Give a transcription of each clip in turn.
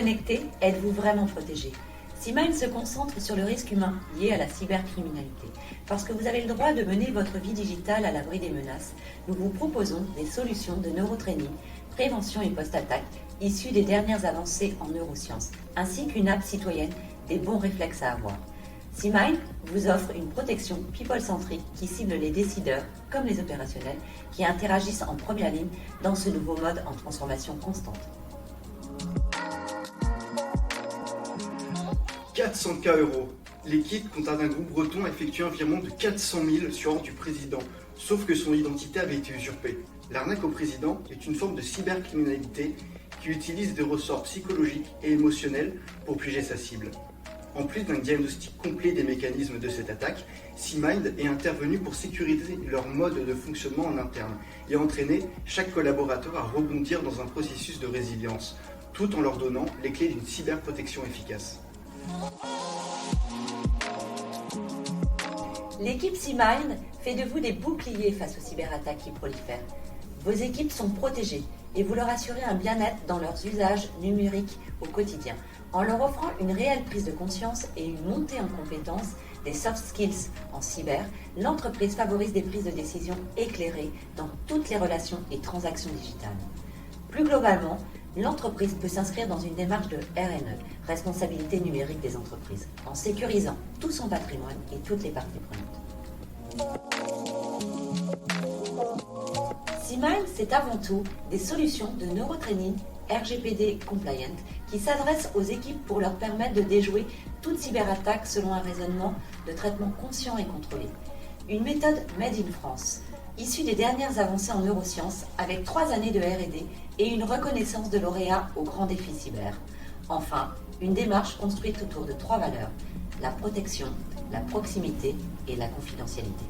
connecté, êtes-vous vraiment protégé? Simine se concentre sur le risque humain lié à la cybercriminalité. Parce que vous avez le droit de mener votre vie digitale à l'abri des menaces, nous vous proposons des solutions de neurotraining, prévention et post-attaque issues des dernières avancées en neurosciences, ainsi qu'une app citoyenne des bons réflexes à avoir. Simine vous offre une protection people-centrique qui cible les décideurs, comme les opérationnels, qui interagissent en première ligne dans ce nouveau mode en transformation constante. 400 000 €. L'équipe compta d'un groupe breton a effectué un virement de 400 000 sur ordre du président, sauf que son identité avait été usurpée. L'arnaque au président est une forme de cybercriminalité qui utilise des ressorts psychologiques et émotionnels pour piéger sa cible. En plus d'un diagnostic complet des mécanismes de cette attaque, Simine est intervenu pour sécuriser leur mode de fonctionnement en interne et entraîner chaque collaborateur à rebondir dans un processus de résilience, tout en leur donnant les clés d'une cyberprotection efficace. L'équipe Simine fait de vous des boucliers face aux cyberattaques qui prolifèrent. Vos équipes sont protégées et vous leur assurez un bien-être dans leurs usages numériques au quotidien, en leur offrant une réelle prise de conscience et une montée en compétences des soft skills en cyber. L'entreprise favorise des prises de décision éclairées dans toutes les relations et transactions digitales. Plus globalement, l'entreprise peut s'inscrire dans une démarche de RNE, responsabilité numérique des entreprises, en sécurisant tout son patrimoine et toutes les parties prenantes. Simine, c'est avant tout des solutions de neurotraining RGPD compliant qui s'adressent aux équipes pour leur permettre de déjouer toute cyberattaque selon un raisonnement de traitement conscient et contrôlé. Une méthode made in France, issue des dernières avancées en neurosciences avec 3 années de R&D et une reconnaissance de lauréat au grand défi cyber. Enfin, une démarche construite autour de 3 valeurs: la protection, la proximité et la confidentialité.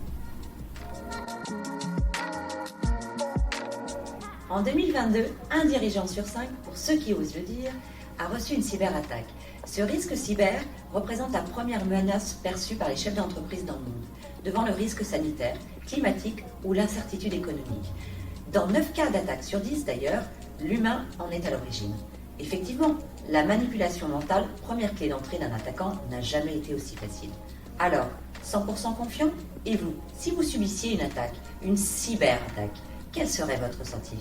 En 2022, un dirigeant sur 5, pour ceux qui osent le dire, a reçu une cyberattaque. Ce risque cyber représente la première menace perçue par les chefs d'entreprise dans le monde, devant le risque sanitaire, climatique ou l'incertitude économique. Dans 9 cas d'attaque sur 10 d'ailleurs, l'humain en est à l'origine. Effectivement, la manipulation mentale, première clé d'entrée d'un attaquant, n'a jamais été aussi facile. Alors, 100% confiant? Et vous, si vous subissiez une attaque, une cyberattaque, quel serait votre ressenti?